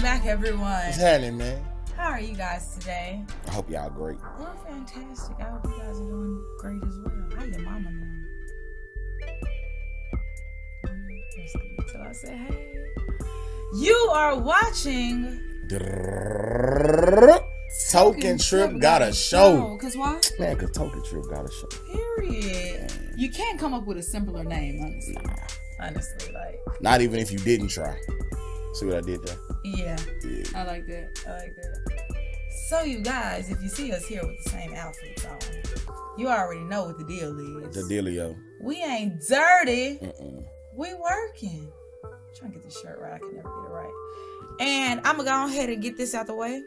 back, everyone. What's happening, man? How are you guys today? I hope y'all great. We're fantastic. I hope you guys are doing great as well. How your mama doing? So I said, hey. You are watching Token Trip got a show. Cause why? Man, cause Token Trip got a show. Period. You can't come up with a simpler name, honestly. Nah. Honestly, like. Not even if you didn't try. See what I did there? Yeah. I like that. So you guys, if you see us here with the same outfits on, you already know what the deal is. The dealio. We ain't dirty. We working. I'm trying to get this shirt right. I can never get it right. And I'm gonna go ahead and get this out the way.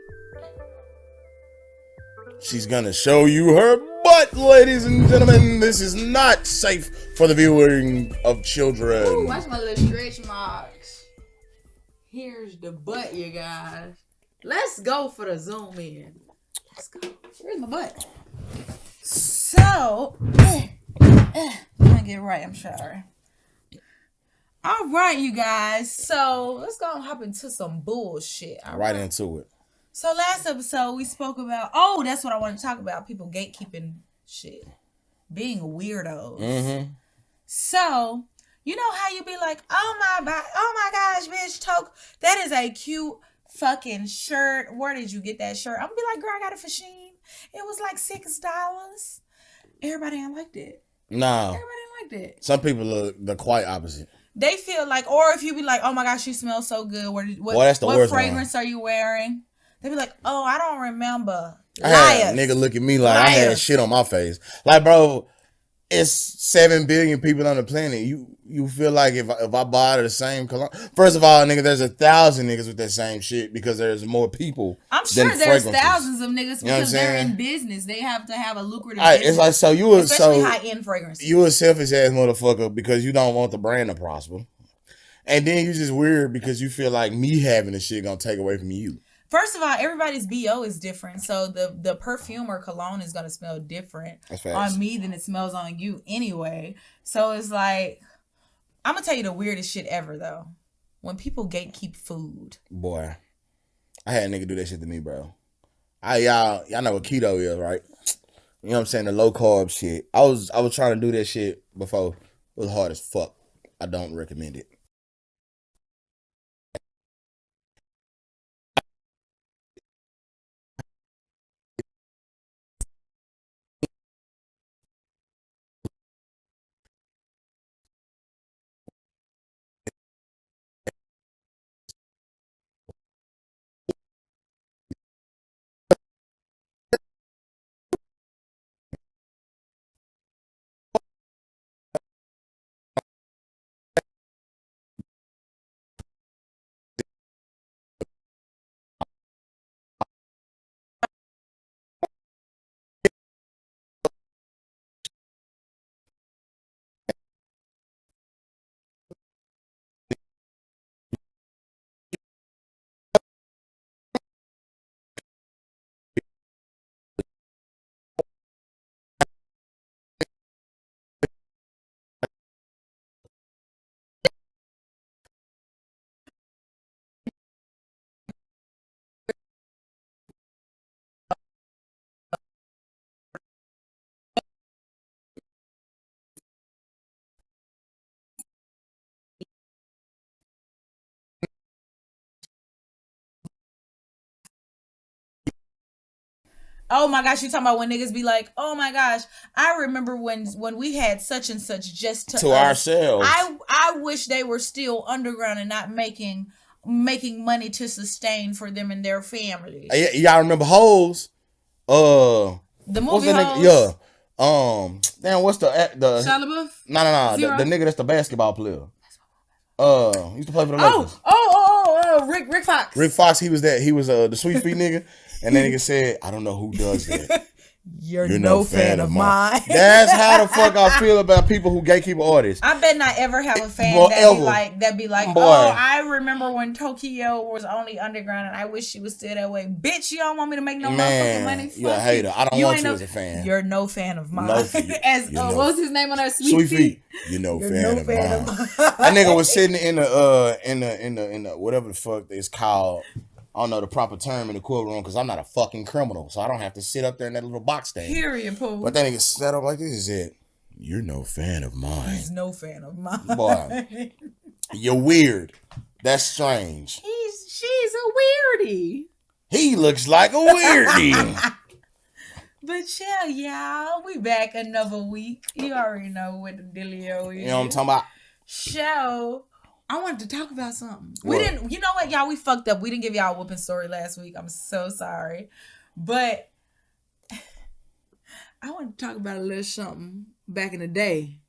She's gonna show you her butt, ladies and gentlemen. This is not safe for the viewing of children. Ooh, watch my little stretch marks. Here's the butt, you guys. Let's go for the zoom in. Let's go. Where's my butt? So, let me get it right. I'm sorry. All right, you guys. So, let's go and hop into some bullshit. Right into it. So, last episode, we spoke about... that's what I want to talk about. People gatekeeping shit. Being weirdos. Mm-hmm. So, you know how you be like, oh my gosh, bitch, that is a cute fucking shirt. Where did you get that shirt? I'm gonna be like, girl, I got it for Shein. It was like $6. Everybody ain't like that. No. Everybody ain't like that. Some people are the quite opposite. They feel like, or if you be like, oh my gosh, you smell so good. That's the what worst fragrance are you wearing? They be like, oh, I don't remember. I had a nigga look at me like I had shit on my face. Like, bro, it's 7 billion people on the planet. You feel like if I buy the same cologne, first of all, nigga, there's 1,000 niggas with that same shit because there's more people. I'm sure there's thousands of niggas because they're in business. They have to have a lucrative business. It's like, so you were especially high-end fragrances. You a selfish ass motherfucker because you don't want the brand to prosper. And then you just weird because you feel like me having the shit gonna take away from you. First of all, everybody's BO is different. So the perfume or cologne is going to smell different on me than it smells on you anyway. So it's like, I'm going to tell you the weirdest shit ever, though. When people gatekeep food. Boy, I had a nigga do that shit to me, bro. Y'all know what keto is, right? You know what I'm saying? The low carb shit. I was trying to do that shit before. It was hard as fuck. I don't recommend it. Oh my gosh, you talking about when niggas be like, oh my gosh, I remember when we had such and such just to us. Ourselves. I wish they were still underground and not making money to sustain for them and their families. Y'all remember Hoes? The movie Hoes? Yeah. Damn, what's the Shia LaBeouf? No. The nigga that's the basketball player. Used to play for the Lakers. Rick Fox. Rick Fox, he was the sweet feet nigga. And then nigga said, I don't know who does that. You're no fan of mine. That's how the fuck I feel about people who gatekeep artists. I bet not ever have a fan that be like, Boy. oh, I remember when Tokyo was only underground and I wish she was still that way. Bitch, you don't want me to make no motherfucking money. Fuck you're a hater. I don't want you as a fan. You're no fan of mine. No, what was his name on her? Sweet Feet. You're no fan of mine. That nigga was sitting in the whatever the fuck it's called. I don't know the proper term in the courtroom because I'm not a fucking criminal, so I don't have to sit up there in that little box thing. Period, Pooh. But that nigga set up like this is it. You're no fan of mine. He's no fan of mine. Boy, you're weird. That's strange. She's a weirdie. He looks like a weirdie. But yeah, y'all, we back another week. You already know what the dealio is. You know what I'm talking about? Show. I wanted to talk about something. What? We didn't, you know what, y'all, we fucked up. We didn't give y'all a whooping story last week. I'm so sorry. But I want to talk about a little something back in the day.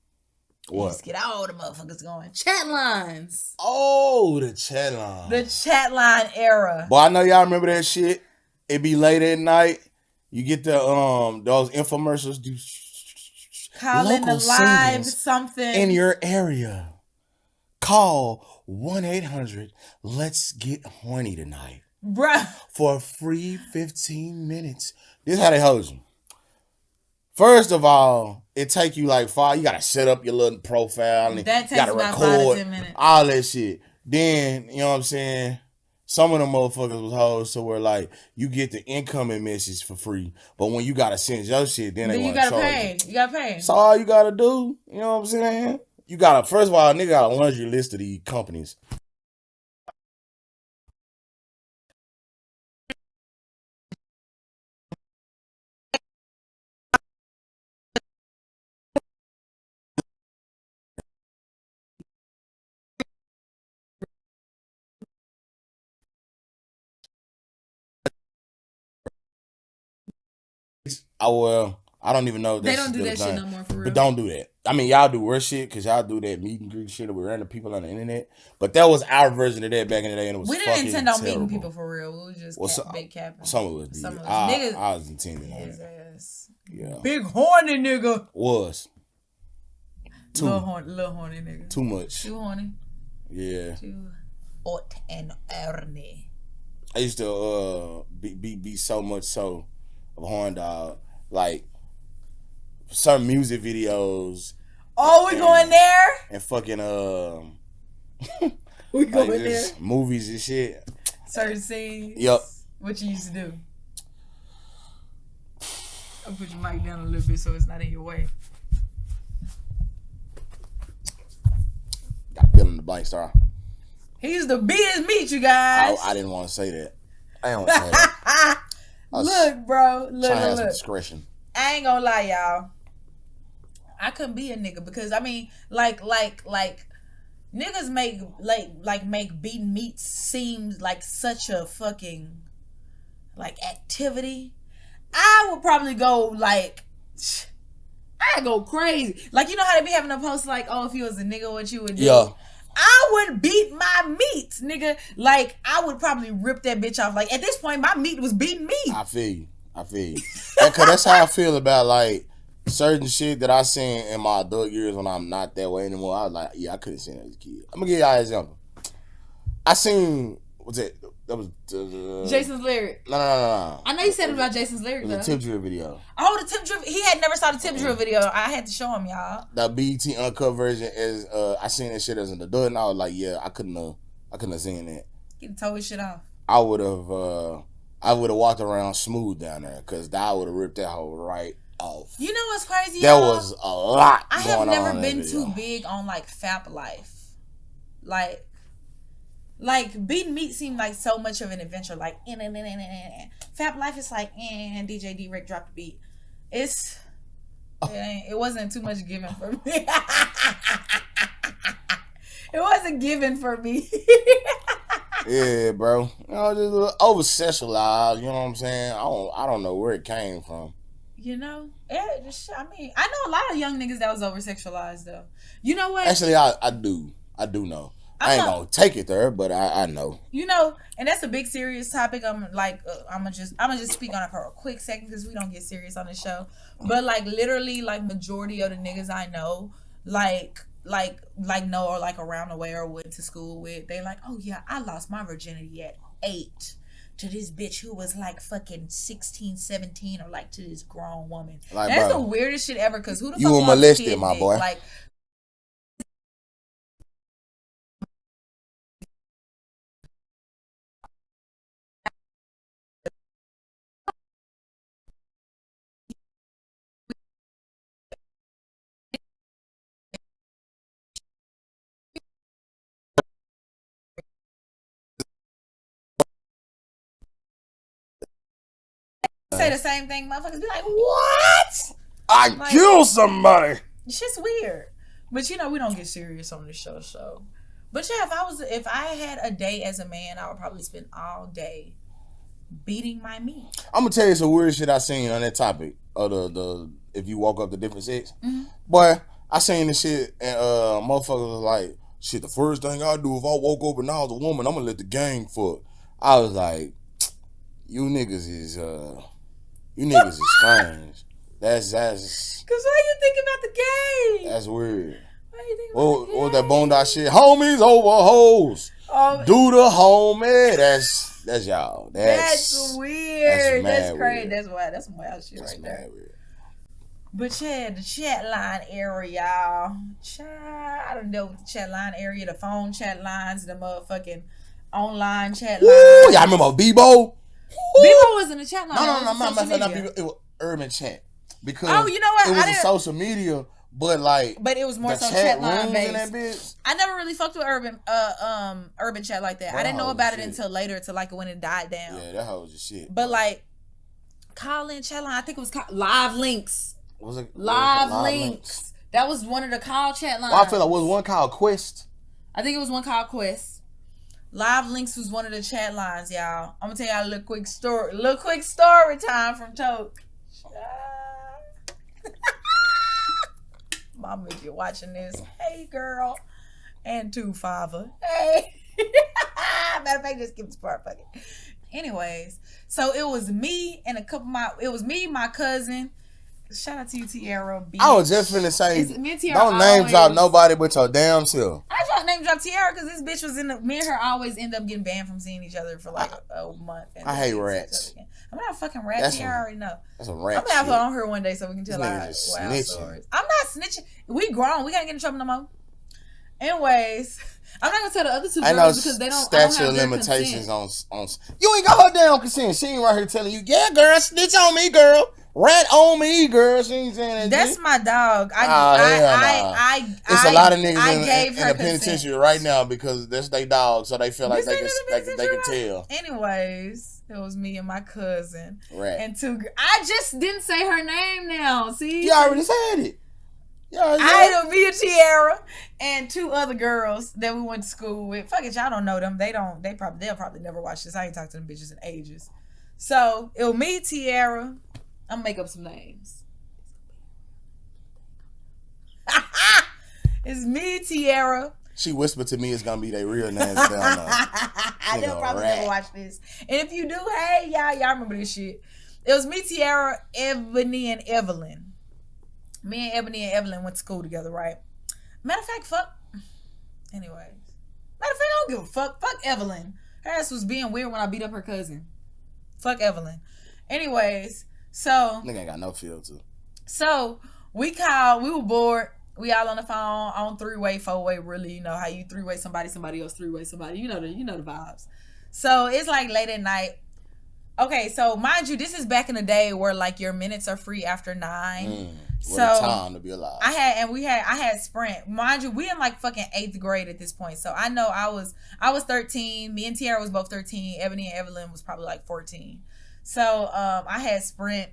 What? Let's get all the motherfuckers going. Chat lines. Oh, the chat line. The chat line era. Boy, I know y'all remember that shit. It be late at night. You get the those infomercials do call in the live something in your area. Call 1-800 Let's Get Horny Tonight. Bruh. For a free 15 minutes. This is how they host you. First of all, it take you like 5. You gotta set up your little profile and that takes you gotta about record 5 to 10 minutes. All that shit. Then, you know what I'm saying? Some of them motherfuckers was hoes so where like you get the incoming message for free, but when you gotta send your shit, then they you gotta pay. You gotta pay. So all you gotta do, you know what I'm saying? You gotta first of all, a nigga got a laundry list of these companies. I don't even know. They don't do that shit no more for real. But don't do that. I mean, y'all do worse shit because y'all do that meet and greet shit with random people on the internet. But that was our version of that back in the day, and it was we didn't intend on meeting people for real. We was just big capping. Some of us did. I was intending on it. Yeah. Big horny nigga. Was. Little horny nigga. Too much. Too horny. Yeah. Too hot and horny. I used to be so much so of a horn dog. Like certain music videos. Oh, we going there? And fucking we going there? Movies and shit. Certain scenes. Yep. What you used to do? I'll put your mic down a little bit so it's not in your way. Got fill in the blank star. He used to beat his meat, you guys. I didn't want to say that. I didn't want to say that. Look, bro. Look. Some discretion. I ain't gonna lie, y'all. I couldn't be a nigga because I mean, like niggas make beating meat seem like such a fucking like activity. I would probably go like, I go crazy. Like, you know how they be having a post like, oh, if you was a nigga, what you would do? Yeah. I would beat my meat, nigga. Like, I would probably rip that bitch off. Like, at this point, my meat was beating me. I feel you. Cause that's how I feel about like certain shit that I seen in my adult years when I'm not that way anymore. I was like, yeah, I couldn't see that as a kid. I'm gonna give y'all an example. I seen that was Jason's lyric. No. I know you said it about Jason's lyric. The tip drill video. Oh, the tip drill. He had never saw the tip drill video. I had to show him, y'all. The BET uncut version is I seen that shit as an adult, and I was like, yeah, I couldn't have seen that. He tore his shit off. I would have walked around smooth down there because I would have ripped that hole right off. You know what's crazy? There was a lot. I have never been too big on like Fap Life. Like beating meat seemed like so much of an adventure. Like Fap Life is like DJ D-Rick dropped the beat. It wasn't too much given for me. It wasn't given for me. Yeah, bro. You know, just a little over sexualized. You know what I'm saying? I don't know where it came from. You know, I mean, I know a lot of young niggas that was over sexualized though. You know what? Actually, I do know. I ain't gonna take it there, but I know. You know, and that's a big serious topic. I'm gonna just speak on it for a quick second because we don't get serious on the show. But like literally, like majority of the niggas I know, know or like around the way or went to school with, they like, oh yeah, I lost my virginity at 8 to this bitch who was like fucking 16, 17, or like to this grown woman. Like, that's the weirdest shit ever. Because who the fuck you were molested, my boy? Like. Say the same thing, motherfuckers be like, what? I kill somebody. It's just weird. But you know, we don't get serious on this show, so. But yeah, if I had a day as a man, I would probably spend all day beating my meat. I'm gonna tell you some weird shit I seen on that topic of the if you walk up to different sex. Mm-hmm. Boy, I seen this shit and motherfuckers was like, shit, the first thing I do if I woke up and I was a woman, I'm gonna let the gang fuck. I was like, you niggas is strange. That's cause why you think about the game? That's weird. Why you think about the game? What was that Boondock shit? Homies over hoes. Do the homie. That's y'all. That's weird. That's crazy. Weird. That's some wild shit right there. Weird. But yeah, the chat line area, y'all. I don't know the chat line area, the phone chat lines, the motherfucking online chat lines. Ooh, y'all remember Bebo? Bebo was in the chat line. No, not Bebo. It was urban chat. Because you know what? It was a social media, but it was more so chat line based. I never really fucked with urban chat like that. Bro, I didn't know about it until later, till like when it died down. Yeah, that hoe was just shit. But like call in chat line, I think it was live links. Was it live links? That was one of the call chat lines. Well, I feel like was one called Quest. I think it was one called Quest. Live links was one of the chat lines, y'all. I'm gonna tell y'all a little quick story time from Toke. Mama, if you're watching this, hey girl, and two father, hey. Matter of fact, just skip this part, fuck it. Anyways, so it was me and my cousin. Shout out to you, Tiara. Bitch. I was just finna say, don't name drop nobody but your damn self. I tried to name drop Tiara because this bitch was me and her always end up getting banned from seeing each other for like a month. I hate rats. I'm not a fucking rat. Tiara already know. That's a rat. I'm gonna have her on her one day so we can tell our wild stories. I'm not snitching. We grown. We gotta get in trouble no more. Anyways, I'm not gonna tell the other two girls because they don't. Statute of limitations on. You ain't got her damn consent. She ain't right here telling you, yeah, girl, snitch on me, girl. Rat on me, girl. She ain't saying that. That's my dog. It's a lot of niggas in the penitentiary right now because that's their dog, so they feel like they can tell. Anyways, it was me and my cousin. Rat. And two. I just didn't say her name now. See, you already said it. I had me and Tiara and two other girls that we went to school with. Fuck it, y'all don't know them. They'll probably never watch this. I ain't talked to them bitches in ages. So it was me, Tiara. I'm gonna make up some names. It's me, Tiara. She whispered to me it's gonna be their real names. They'll probably never watch this. And if you do, hey, y'all remember this shit. It was me, Tiara, Ebony, and Evelyn. Me and Ebony and Evelyn went to school together, right? Matter of fact, fuck. Anyways. Matter of fact, I don't give a fuck. Fuck Evelyn. Her ass was being weird when I beat up her cousin. Fuck Evelyn. Anyways. So nigga ain't got no feel to. So we were bored. We all on the phone on 3-way, 4-way, really, you know how you 3-way somebody else 3-way somebody. You know the vibes. So it's like late at night. Okay, so mind you, this is back in the day where like your minutes are free after 9. What a time to be alive. I had Sprint. Mind you, we in like fucking 8th grade at this point. So I know I was 13. Me and Tiara was both 13. Ebony and Evelyn was probably like 14. So I had Sprint.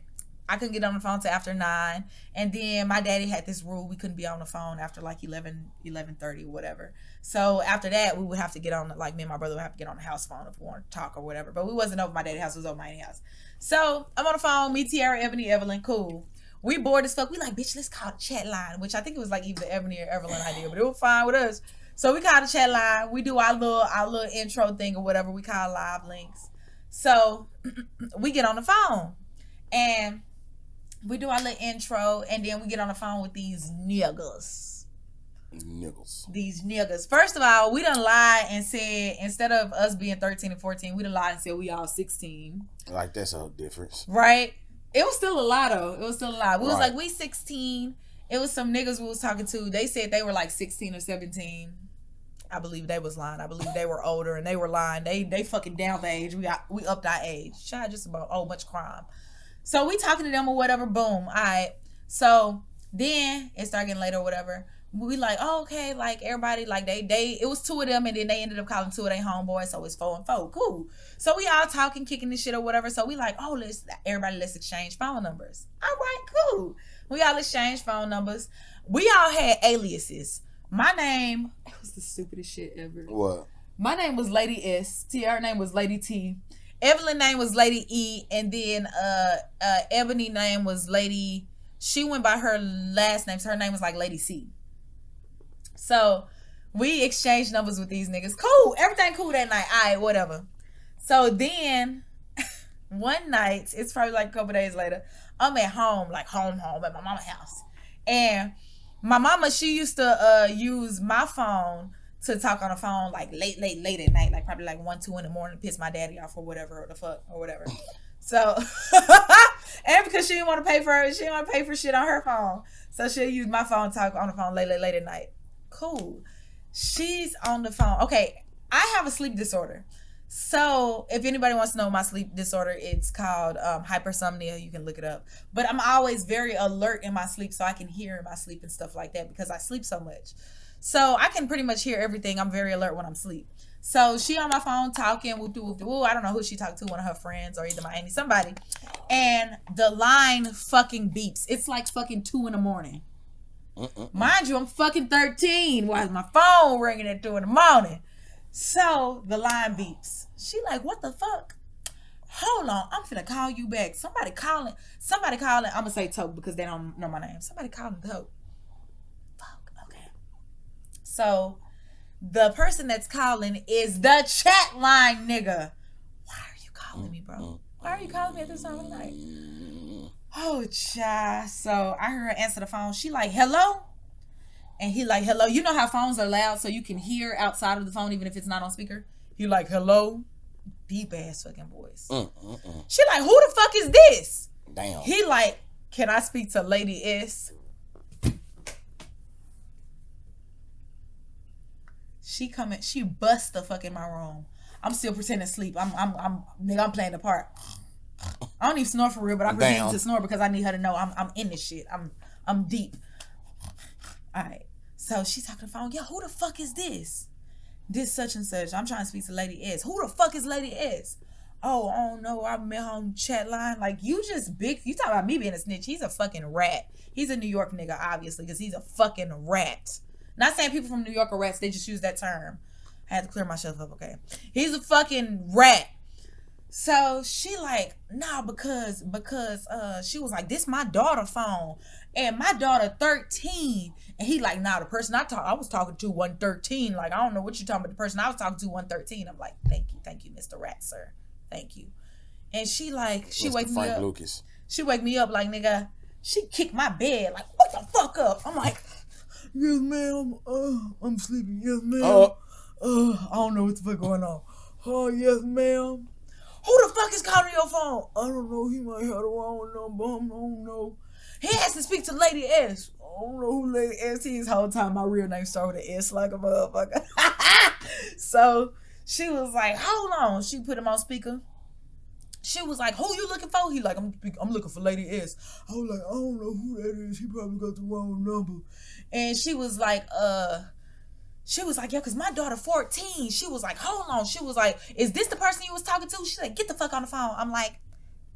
I couldn't get on the phone till after 9. And then my daddy had this rule we couldn't be on the phone after like 11:30 or whatever. So after that, we would have to get on, like me and my brother would have to get on the house phone if we wanted to talk or whatever. But we wasn't over my daddy's house, it was over my house. So I'm on the phone, me, Tiara, Ebony, Evelyn, cool. We bored as fuck. We like, bitch, let's call the chat line, which I think it was like either Ebony or Evelyn idea, but it was fine with us. So we call the chat line. We do our little intro thing or whatever we call live links. So we get on the phone and we do our little intro, and then we get on the phone with these niggas. These niggas. First of all, we done lied and said, instead of us being 13 and 14, we done lied and said we all 16. Like, that's a difference. Right? It was still a lie, though. It was still a lie. We was like, we 16. It was some niggas we was talking to. They said they were like 16 or 17. I believe they was lying. I believe they were older and they were lying. They fucking down the age. We upped our age. Shot just about much crime. So we talking to them or whatever. Boom. All right. So then it started getting later or whatever. We like, oh, okay, like everybody, like it was 2 of them, and then they ended up calling 2 of their homeboys, so it's 4 and 4. Cool. So we all talking, kicking this shit or whatever. So we like, oh, let's exchange phone numbers. All right, cool. We all exchanged phone numbers. We all had aliases. My name, it was the stupidest shit ever. What? My name was Lady S. Tiara name was Lady T. Evelyn name was Lady E, and then Ebony name was Lady. She went by her last name, so her name was like Lady C. So we exchanged numbers with these niggas. Cool. Everything cool that night. All right, whatever. So then one night, it's probably like a couple days later, I'm at home, like home at my mama's house. And my mama, she used to use my phone to talk on the phone like late at night, like probably like 1, 2 in the morning, to piss my daddy off or whatever, or the fuck or whatever. So and because she didn't want to pay for shit on her phone. So she'll use my phone to talk on the phone late at night. Cool. She's on the phone. Okay, I have a sleep disorder. So if anybody wants to know my sleep disorder, it's called hypersomnia. You can look it up. But I'm always very alert in my sleep, so I can hear in my sleep and stuff like that because I sleep so much. So I can pretty much hear everything. I'm very alert when I'm asleep. So she on my phone talking, woo. I don't know who she talked to, one of her friends or either my auntie, somebody. And the line fucking beeps. It's like fucking 2 in the morning. Mind you, I'm fucking 13. Why is my phone ringing at 2 in the morning? So the line beeps. She like, what the fuck? Hold on, I'm finna call you back. Somebody calling. I'm gonna say Toke because they don't know my name. Somebody calling Toke. Fuck, okay. So the person that's calling is the chat line nigga. Why are you calling me, bro? Why are you calling me at this time of the night? Oh, child. So I heard her answer the phone. She like, hello? And he like, hello. You know how phones are loud so you can hear outside of the phone even if it's not on speaker? He like, hello? Deep ass fucking voice. She like, who the fuck is this? Damn. He like, can I speak to Lady S? She bust the fuck in my room. I'm still pretending to sleep. I'm playing the part. I don't even snore for real, but I'm pretending to snore because I need her to know I'm in this shit. I'm deep. All right. So she's talking on the phone. Yo, who the fuck is this? This such and such. I'm trying to speak to Lady S. Who the fuck is Lady S? Oh, I don't know. I met her on the chat line. Like, you just big. You talking about me being a snitch. He's a fucking rat. He's a New York nigga, obviously, because he's a fucking rat. Not saying people from New York are rats. They just use that term. I had to clear myself up, okay? He's a fucking rat. So she like, nah, because she was like, this my daughter phone. And my daughter 13. And he like, nah, the person I was talking to 113. Like, I don't know what you're talking about. The person I was talking to 113. I'm like, thank you, Mr. Rat, sir. Thank you. And she like, she wake me up. Lucas. She wake me up like, nigga, she kicked my bed. Like, what the fuck up? I'm like, yes, ma'am. I'm sleeping. Yes, ma'am. I don't know what the fuck going on. Oh, yes, ma'am. Who the fuck is calling your phone? I don't know. He might have the wrong number. I don't know. He has to speak to Lady S. I don't know who Lady S is. Whole time my real name started with an S like a motherfucker. So she was like, hold on. She put him on speaker. She was like, who you looking for? He like, I'm looking for Lady S. I was like, I don't know who that is. He probably got the wrong number. And she was like, yeah, because my daughter 14. She was like, hold on. She was like, is this the person you was talking to? She's like, get the fuck on the phone. I'm like,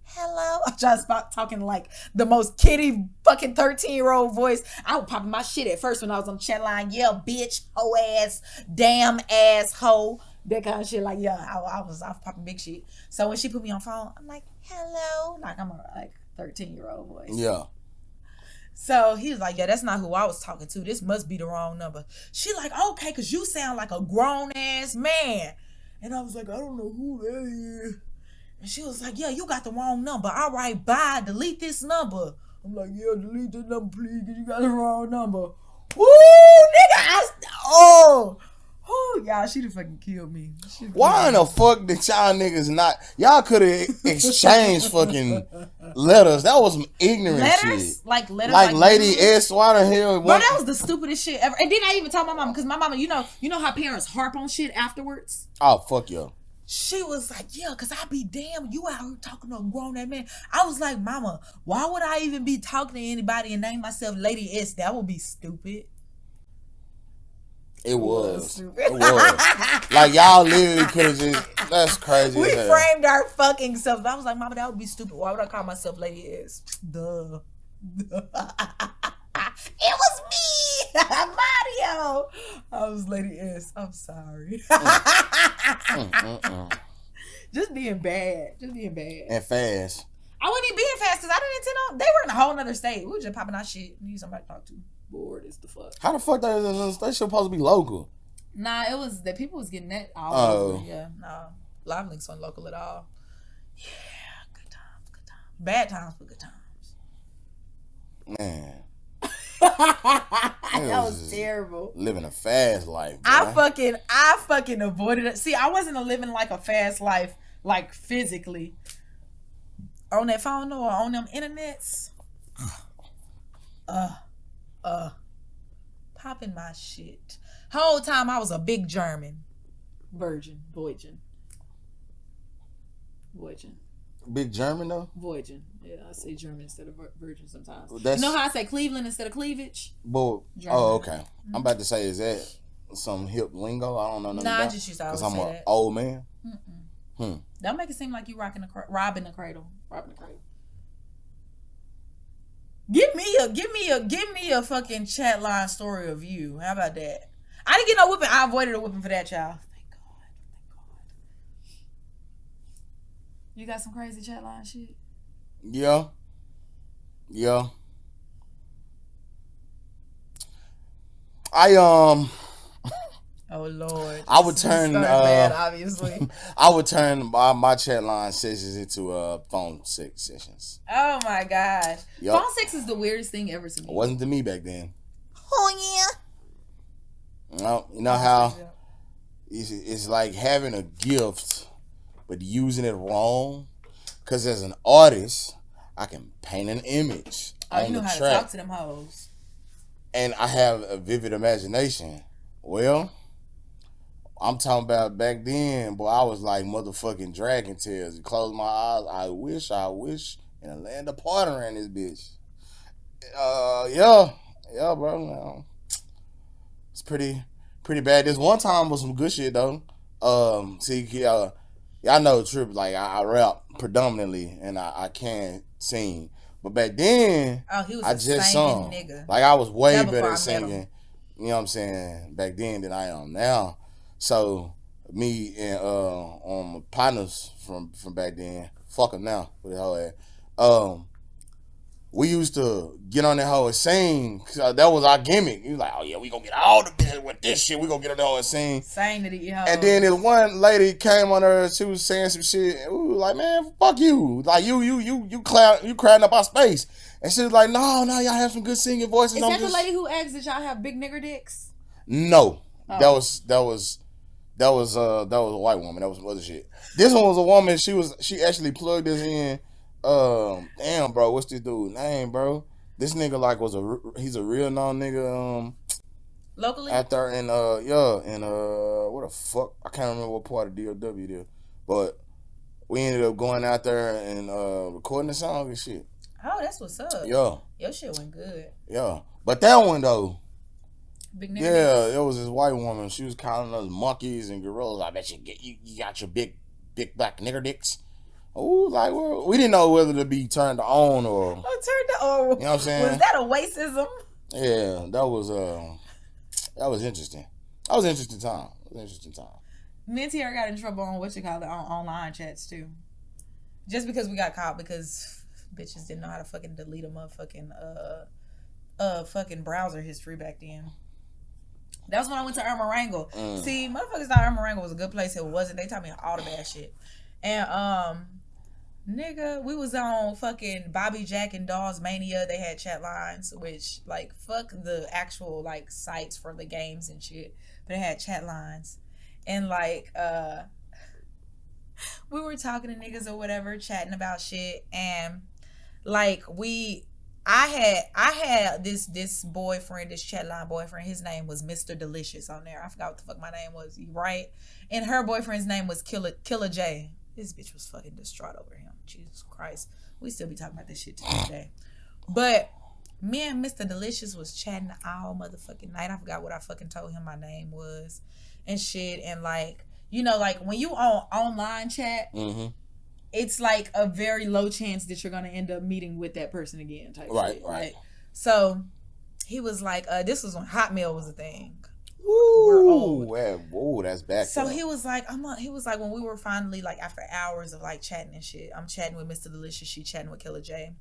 hello. I'm trying to stop talking like the most kiddie fucking 13-year-old voice. I was popping my shit at first when I was on the chat line. Yeah, bitch, hoe ass, damn ass hoe. That kind of shit. Like, yeah, I was popping big shit. So when she put me on phone, I'm like, hello. Like, I'm a 13-year-old voice. Yeah. So he was like, yeah, that's not who I was talking to. This must be the wrong number. She like, okay, because you sound like a grown-ass man. And I was like, I don't know who that is. And she was like, yeah, you got the wrong number. All right, bye. Delete this number. I'm like, yeah, delete this number, please, because you got the wrong number. Woo, nigga, y'all, she'd have fucking killed me. Why in the fuck did y'all niggas not? Y'all could have exchanged fucking letters. That was some ignorant letters? shit. Like letters? Like Lady S, why the hell? Bro, that was the stupidest shit ever. And then I even told my mama, because my mama, you know how parents harp on shit afterwards? Oh, fuck yo. She was like, yeah, because I be damn, you out here talking to a grown-ass man. I was like, mama, why would I even be talking to anybody and name myself Lady S? That would be stupid. It was. It was. Like, y'all literally could have just, that's crazy. We framed our fucking selves. I was like, mama, that would be stupid. Why would I call myself Lady S? Duh. It was me, Mario. I was Lady S. I'm sorry. Just being bad. And fast. I wasn't even being fast because I didn't intend on. They were in a whole nother state. We were just popping our shit. Need somebody to talk to. Bored as the fuck. How the fuck they supposed to be local? Nah, it was that people was getting that all over. Yeah, nah. Live links wasn't local at all. Yeah, good times. Bad times, but good times. Man. That was terrible. Living a fast life. Bro. I fucking avoided it. See, I wasn't living like a fast life, like physically. On that phone or on them internets. Popping my shit. Whole time I was a big German. Voyaging. Big German though? Voyaging. Yeah, I say German instead of virgin sometimes. Well, you know how I say Cleveland instead of cleavage? Oh, okay. Mm-hmm. I'm about to say, is that some hip lingo? I don't know nothing about. I just used to always say that. Because I'm an old man. Don't make it seem like you robbing the cradle. Give me a fucking chat line story of you. How about that? I didn't get no whipping. I avoided a whipping for that, child. Thank God. You got some crazy chat line shit? Yeah. Oh Lord. I would turn bad, obviously. I would turn my chat line sessions into phone sex sessions. Oh my God. Yep. Phone sex is the weirdest thing ever to me. It wasn't to me back then. Oh yeah. No, you know how it's like having a gift but using it wrong. Cause as an artist, I can paint an image. Oh, you know how to talk to them hoes. And I have a vivid imagination. Well, I'm talking about back then, boy, I was like motherfucking Dragon Tales. You close my eyes, I wish, and a land of party around this bitch. Yeah, bro. It's pretty bad. This one time was some good shit though. Y'all know the truth. Like I rap predominantly, and I can't sing. But back then, I just sung. Nigga. Like I was way better at singing. You know what I'm saying? Back then than I am now. So me and my partners from back then, fuck them now with the whole ass. We used to get on that hoe and sing. Cause that was our gimmick. He was like, oh yeah, we gonna get all the business with this shit. We gonna get on the hoe and sing. Sing to the hoe. And then this one lady came on her. She was saying some shit. And we was like, man, fuck you. Like you crowding up our space. And she was like, no, y'all have some good singing voices. Is that the lady who asked that y'all have big nigger dicks? No, that was a white woman. That was some other shit. This one was a woman. She actually plugged us in. Damn, bro, what's this dude's name, bro? This nigga he's a real known nigga. Locally. Out there in what the fuck? I can't remember what part of DOW did, but we ended up going out there and recording the song and shit. Oh, that's what's up. Yeah. Your shit went good. Yeah, but that one though. Big nigga. Yeah, it was this white woman. She was calling us monkeys and gorillas. I bet you got your big black nigger dicks. Oh, like we didn't know whether to be turned on or turned on. You know what I'm saying? Was that a wacism? Yeah, that was interesting. That was an interesting time. Me and Tiara got in trouble on on online chats too, just because we got caught because bitches didn't know how to fucking delete a motherfucking fucking browser history back then. That was when I went to Ermarangle. See, motherfuckers thought Ermarangle was a good place. It wasn't. They taught me all the bad shit. And nigga, we was on fucking Bobby Jack and Dawes Mania. They had chat lines, which like fuck the actual like sites for the games and shit. But they had chat lines. And like we were talking to niggas or whatever, chatting about shit, and like I had this boyfriend, this chatline boyfriend. His name was Mr. Delicious on there. I forgot what the fuck my name was, right? And her boyfriend's name was Killer J. This bitch was fucking distraught over him. Jesus Christ. We still be talking about this shit to this day. But me and Mr. Delicious was chatting all motherfucking night. I forgot what I fucking told him my name was and shit. And like, you know, like when you on online chat, it's like a very low chance that you're gonna end up meeting with that person again type shit. Right. So he was like, this was when Hotmail was a thing. Ooh, that's back. So he was like, when we were finally like after hours of like chatting and shit, I'm chatting with Mr. Delicious, she chatting with Killer J.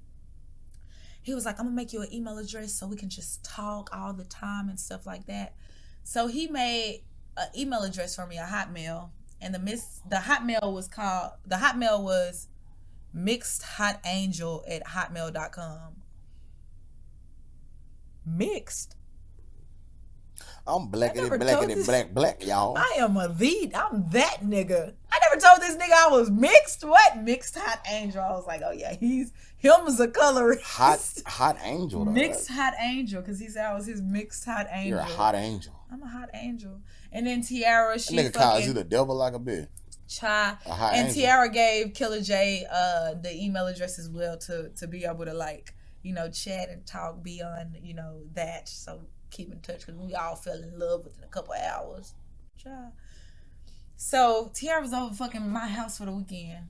He was like, I'm gonna make you an email address so we can just talk all the time and stuff like that. So he made an email address for me, a Hotmail, and the Hotmail was mixedhotangel@hotmail.com. Mixed. I'm black, y'all. I am I'm that nigga. I never told this nigga I was mixed. What? Mixed hot angel. I was like, oh yeah, him as a colorist. Hot angel. Mixed hot angel, because he said I was his mixed hot angel. You're a hot angel. I'm a hot angel. And then Tiara, she that nigga calls you the devil like a bitch. And Tiara gave Killer J the email address as well to be able to like, you know, chat and talk beyond, you know, that. So keep in touch because we all fell in love within a couple of hours. So Tiara was over fucking my house for the weekend.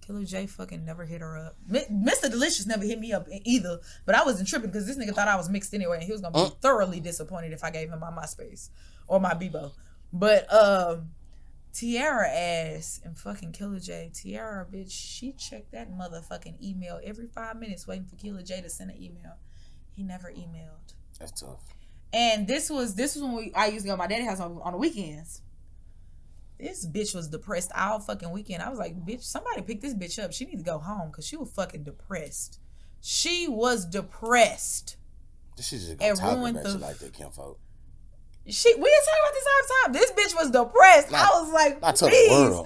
Killer J fucking never hit her up. Mr. Delicious never hit me up either, but I wasn't tripping because this nigga thought I was mixed anyway, and he was gonna be thoroughly disappointed if I gave him my MySpace or my Bebo. But Tiara ass and fucking Killer J. Tiara, bitch, she checked that motherfucking email every 5 minutes waiting for Killer J to send an email. He never emailed. That's tough. And this was when I used to go to my daddy's house on the weekends. This bitch was depressed all fucking weekend. I was like, bitch, somebody pick this bitch up. She need to go home because she was fucking depressed. She was depressed. This shit just gonna talk about you like that, Kim folk. We was talking about this all the time. This bitch was depressed. I was like, please,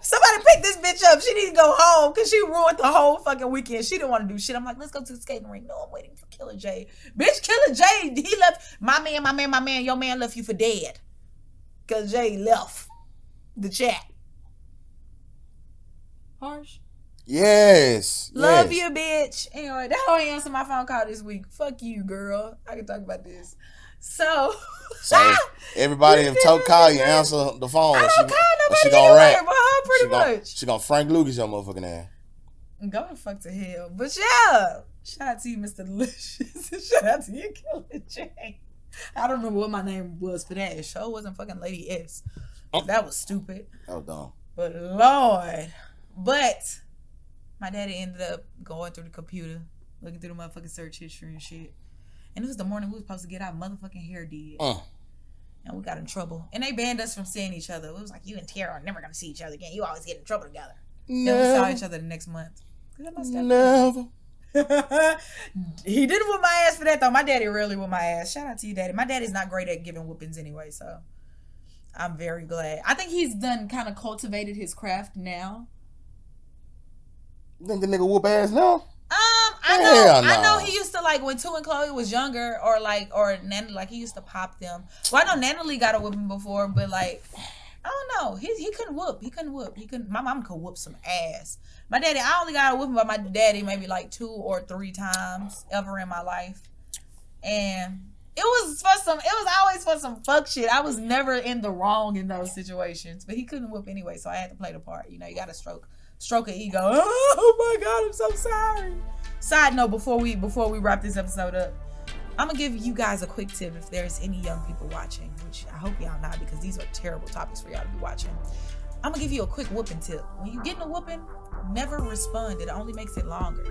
somebody pick this bitch up. She need to go home because she ruined the whole fucking weekend. She didn't want to do shit. I'm like, let's go to the skating rink. No, I'm waiting for Killer J. Bitch, Killer J, he left. My man, your man left you for dead. Because Jay left the chat. Harsh. Yes. Love you, bitch. Anyway, that whole answer my phone call this week. Fuck you, girl. I can talk about this. So everybody if Toke call you, answer the phone. I don't call nobody she gonna rap. Pretty much. She gonna Frank Lucas your motherfucking ass. Go the fuck to hell. But yeah. Shout out to you, Mr. Delicious. Shout out to you, Killer J. I don't remember what my name was for that. It sure wasn't fucking Lady S. That was stupid. That was dumb. But Lord. But my daddy ended up going through the computer, looking through the motherfucking search history and shit. And it was the morning we were supposed to get our motherfucking hair did. And we got in trouble. And they banned us from seeing each other. It was like, you and Tara are never going to see each other again. You always get in trouble together. Never. Then we saw each other the next month. Never. He didn't whip my ass for that though. My daddy rarely whipped my ass. Shout out to you, daddy. My daddy's not great at giving whoopings anyway, so I'm very glad. I think he's done kind of cultivated his craft now. You think the nigga whoop ass now? I know he used to like when Two and Chloe was younger, or Natalie, like he used to pop them. Well, I know Natalie got a whipping before, but like I don't know. He couldn't whoop. My mom could whoop some ass. My daddy, I only got a whipping by my daddy maybe like 2 or 3 times ever in my life. And it was always for some fuck shit. I was never in the wrong in those situations. But he couldn't whoop anyway, so I had to play the part. You know, you gotta stroke an ego. Oh my God, I'm so sorry. Side note, before we wrap this episode up, I'm gonna give you guys a quick tip if there's any young people watching, which I hope y'all not, because these are terrible topics for y'all to be watching. I'm gonna give you a quick whooping tip. When you get in a whooping, never respond. It only makes it longer.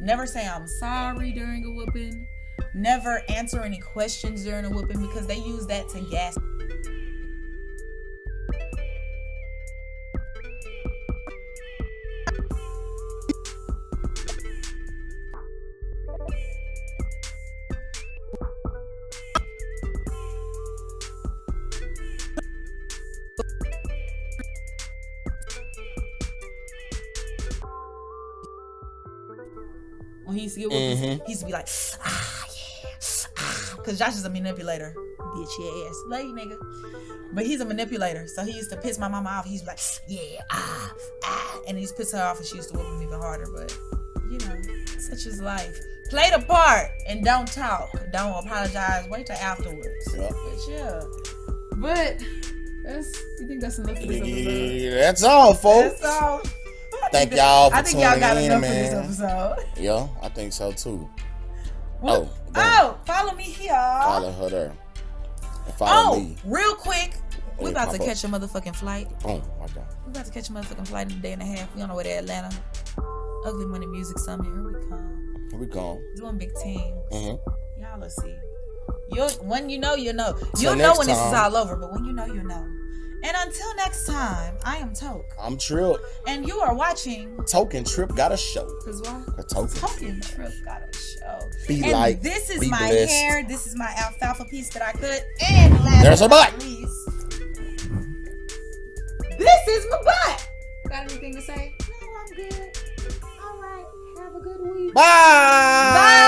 Never say I'm sorry during a whooping. Never answer any questions during a whooping because they use that to gas. When he used to get whoopings, he used to be like, because Josh is a manipulator. Bitch ass. Love you, nigga. But he's a manipulator. So he used to piss my mama off. He's like, and he used to piss her off and she used to whoop him even harder. But, you know, such is life. Play the part and don't talk. Don't apologize. Wait till afterwards. Yep. But yeah. But you think that's enough for this episode? That's all, folks. That's all. Thank y'all for I think y'all got tuning enough in, man. for this episode. Yeah, I think so too. Follow me here. Follow her there. And follow me. Real quick. We about to catch a motherfucking flight. Oh, my God. We about to catch a motherfucking flight in a day and a half. We on our way to Atlanta. Ugly Money Music Summit. Here we come. Here we go. Doing big team. Mm-hmm. Y'all will see. When you know, you know. Till You'll know when next this is time. all over, but when you know, you know. And until next time, I am Toke. I'm Trip. And you are watching Token Trip got a show. Cause why? A Token Trip got a show. Be and like, this is be my blessed. hair. This is my alfalfa piece that I cut. And last There's her but not butt. least, this is my butt. Got anything to say? No, I'm good. All right. Have a good week. Bye. Bye.